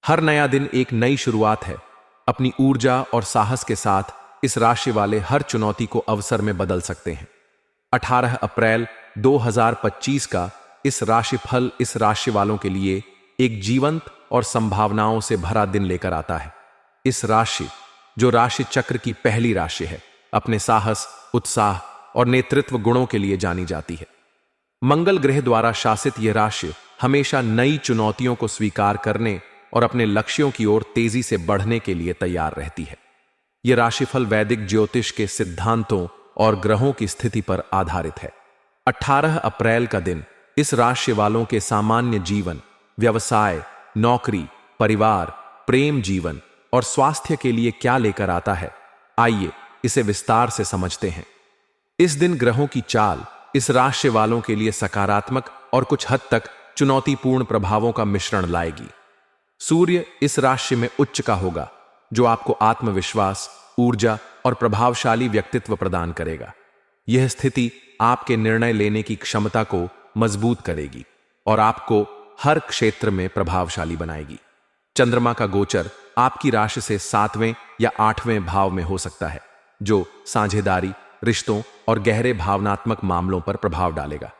हर नया दिन एक नई शुरुआत है। अपनी ऊर्जा और साहस के साथ इस राशि वाले हर चुनौती को अवसर में बदल सकते हैं। 18 अप्रैल 2025 का इस राशिफल इस राशि वालों के लिए एक जीवंत और संभावनाओं से भरा दिन लेकर आता है। इस राशि, जो राशि चक्र की पहली राशि है, अपने साहस, उत्साह और नेतृत्व गुणों के लिए जानी जाती है। मंगल ग्रह द्वारा शासित यह राशि हमेशा नई चुनौतियों को स्वीकार करने और अपने लक्ष्यों की ओर तेजी से बढ़ने के लिए तैयार रहती है। यह राशिफल वैदिक ज्योतिष के सिद्धांतों और ग्रहों की स्थिति पर आधारित है। 18 अप्रैल का दिन इस राशि वालों के सामान्य जीवन, व्यवसाय, नौकरी, परिवार, प्रेम जीवन और स्वास्थ्य के लिए क्या लेकर आता है, आइए इसे विस्तार से समझते हैं। इस दिन ग्रहों की चाल इस राशि वालों के लिए सकारात्मक और कुछ हद तक चुनौतीपूर्ण प्रभावों का मिश्रण लाएगी। सूर्य इस राशि में उच्च का होगा, जो आपको आत्मविश्वास, ऊर्जा और प्रभावशाली व्यक्तित्व प्रदान करेगा। यह स्थिति आपके निर्णय लेने की क्षमता को मजबूत करेगी और आपको हर क्षेत्र में प्रभावशाली बनाएगी। चंद्रमा का गोचर आपकी राशि से 7वें या 8वें भाव में हो सकता है, जो साझेदारी, रिश्तों और गहरे भावनात्मक मामलों पर प्रभाव डालेगा।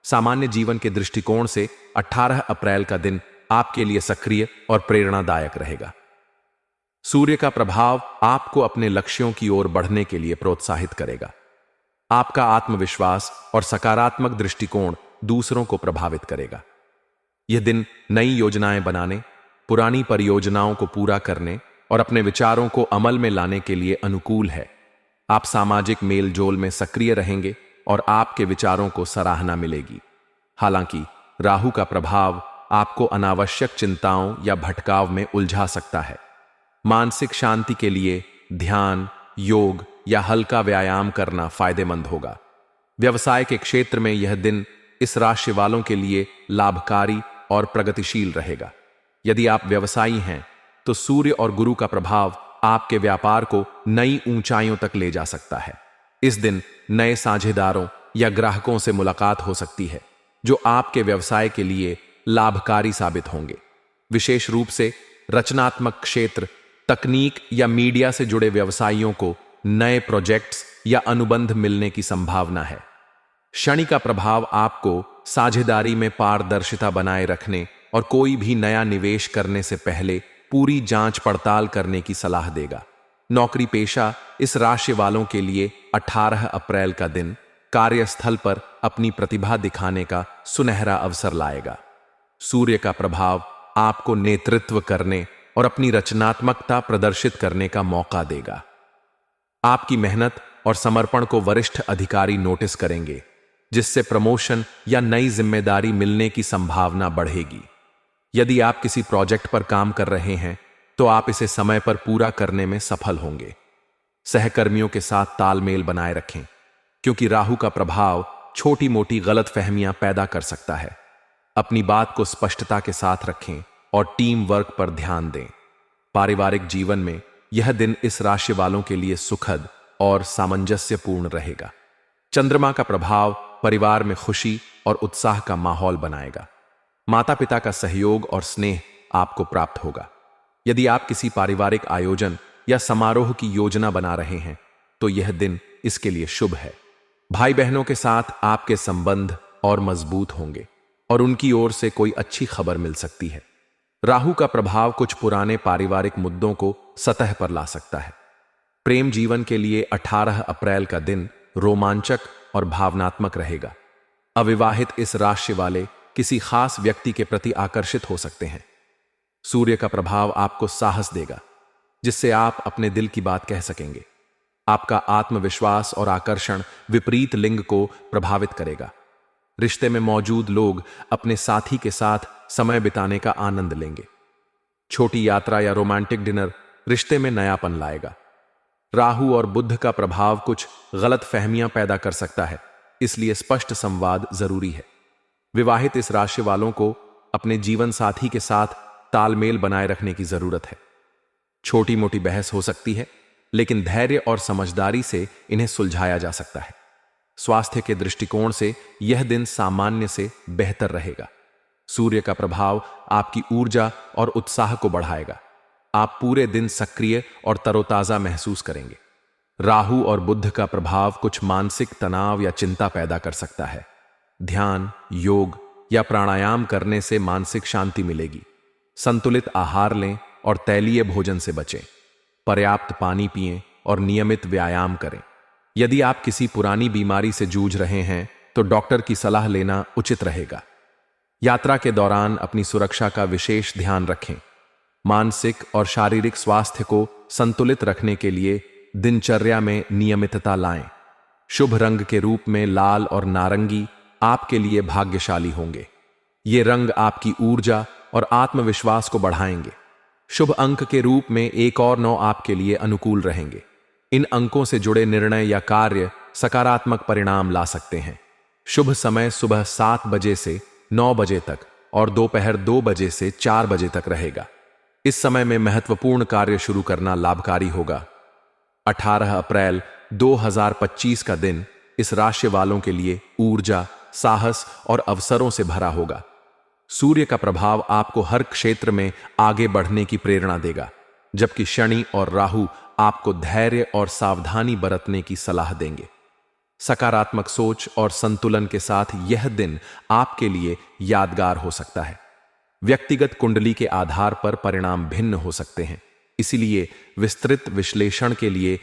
सामान्य जीवन के दृष्टिकोण से 18 अप्रैल का दिन आपके लिए सक्रिय और प्रेरणादायक रहेगा। सूर्य का प्रभाव आपको अपने लक्ष्यों की ओर बढ़ने के लिए प्रोत्साहित करेगा। आपका आत्मविश्वास और सकारात्मक दृष्टिकोण दूसरों को प्रभावित करेगा। यह दिन नई योजनाएं बनाने, पुरानी परियोजनाओं को पूरा करने और अपने विचारों को अमल में लाने के लिए अनुकूल है। आप सामाजिक मेल जोल में सक्रिय रहेंगे और आपके विचारों को सराहना मिलेगी। हालांकि राहु का प्रभाव आपको अनावश्यक चिंताओं या भटकाव में उलझा सकता है। मानसिक शांति के लिए ध्यान, योग या हल्का व्यायाम करना फायदेमंद होगा। व्यवसाय के क्षेत्र में यह दिन इस राशि वालों के लिए लाभकारी और प्रगतिशील रहेगा। यदि आप व्यवसायी हैं, तो सूर्य और गुरु का प्रभाव आपके व्यापार को नई ऊंचाइयों तक ले जा सकता है। इस दिन नए साझेदारों या ग्राहकों से मुलाकात हो सकती है, जो आपके व्यवसाय के लिए लाभकारी साबित होंगे। विशेष रूप से रचनात्मक क्षेत्र, तकनीक या मीडिया से जुड़े व्यवसायियों को नए प्रोजेक्ट्स या अनुबंध मिलने की संभावना है। शनि का प्रभाव आपको साझेदारी में पारदर्शिता बनाए रखने और कोई भी नया निवेश करने से पहले पूरी जांच पड़ताल करने की सलाह देगा। नौकरी पेशा इस राशि वालों के लिए 18 अप्रैल का दिन कार्यस्थल पर अपनी प्रतिभा दिखाने का सुनहरा अवसर लाएगा। सूर्य का प्रभाव आपको नेतृत्व करने और अपनी रचनात्मकता प्रदर्शित करने का मौका देगा। आपकी मेहनत और समर्पण को वरिष्ठ अधिकारी नोटिस करेंगे, जिससे प्रमोशन या नई जिम्मेदारी मिलने की संभावना बढ़ेगी। यदि आप किसी प्रोजेक्ट पर काम कर रहे हैं, तो आप इसे समय पर पूरा करने में सफल होंगे। सहकर्मियों के साथ तालमेल बनाए रखें, क्योंकि राहु का प्रभाव छोटी मोटी गलतफहमियां पैदा कर सकता है। अपनी बात को स्पष्टता के साथ रखें और टीम वर्क पर ध्यान दें। पारिवारिक जीवन में यह दिन इस राशि वालों के लिए सुखद और सामंजस्यपूर्ण रहेगा। चंद्रमा का प्रभाव परिवार में खुशी और उत्साह का माहौल बनाएगा। माता पिता का सहयोग और स्नेह आपको प्राप्त होगा। यदि आप किसी पारिवारिक आयोजन या समारोह की योजना बना रहे हैं, तो यह दिन इसके लिए शुभ है। भाई बहनों के साथ आपके संबंध और मजबूत होंगे और उनकी ओर से कोई अच्छी खबर मिल सकती है। राहु का प्रभाव कुछ पुराने पारिवारिक मुद्दों को सतह पर ला सकता है। प्रेम जीवन के लिए 18 अप्रैल का दिन रोमांचक और भावनात्मक रहेगा। अविवाहित इस राशि वाले किसी खास व्यक्ति के प्रति आकर्षित हो सकते हैं। सूर्य का प्रभाव आपको साहस देगा, जिससे आप अपने दिल की बात कह सकेंगे। आपका आत्मविश्वास और आकर्षण विपरीत लिंग को प्रभावित करेगा। रिश्ते में मौजूद लोग अपने साथी के साथ समय बिताने का आनंद लेंगे। छोटी यात्रा या रोमांटिक डिनर रिश्ते में नयापन लाएगा। राहु और बुध का प्रभाव कुछ गलत फहमियां पैदा कर सकता है, इसलिए स्पष्ट संवाद जरूरी है। विवाहित इस राशि वालों को अपने जीवन साथी के साथ तालमेल बनाए रखने की जरूरत है। छोटी मोटी बहस हो सकती है, लेकिन धैर्य और समझदारी से इन्हें सुलझाया जा सकता है। स्वास्थ्य के दृष्टिकोण से यह दिन सामान्य से बेहतर रहेगा। सूर्य का प्रभाव आपकी ऊर्जा और उत्साह को बढ़ाएगा। आप पूरे दिन सक्रिय और तरोताजा महसूस करेंगे। राहु और बुध का प्रभाव कुछ मानसिक तनाव या चिंता पैदा कर सकता है। ध्यान, योग या प्राणायाम करने से मानसिक शांति मिलेगी। संतुलित आहार लें और तैलीय भोजन से बचें। पर्याप्त पानी पिएं और नियमित व्यायाम करें। यदि आप किसी पुरानी बीमारी से जूझ रहे हैं तो डॉक्टर की सलाह लेना उचित रहेगा। यात्रा के दौरान अपनी सुरक्षा का विशेष ध्यान रखें। मानसिक और शारीरिक स्वास्थ्य को संतुलित रखने के लिए दिनचर्या में नियमितता लाएं। शुभ रंग के रूप में लाल और नारंगी आपके लिए भाग्यशाली होंगे। ये रंग आपकी ऊर्जा और आत्मविश्वास को बढ़ाएंगे। शुभ अंक के रूप में 1 और 9 आपके लिए अनुकूल रहेंगे। इन अंकों से जुड़े निर्णय या कार्य सकारात्मक परिणाम ला सकते हैं। शुभ समय सुबह 7 बजे से 9 बजे तक और दोपहर 2 बजे से 4 बजे तक रहेगा। इस समय में महत्वपूर्ण कार्य शुरू करना लाभकारी होगा। 18 अप्रैल 2025 का दिन इस राशि वालों के लिए ऊर्जा, साहस और अवसरों से भरा होगा। सूर्य का प्रभाव आपको हर क्षेत्र में आगे बढ़ने की प्रेरणा देगा, जबकि शनि और राहु आपको धैर्य और सावधानी बरतने की सलाह देंगे। सकारात्मक सोच और संतुलन के साथ यह दिन आपके लिए यादगार हो सकता है। व्यक्तिगत कुंडली के आधार पर परिणाम भिन्न हो सकते हैं, इसलिए विस्तृत विश्लेषण के लिए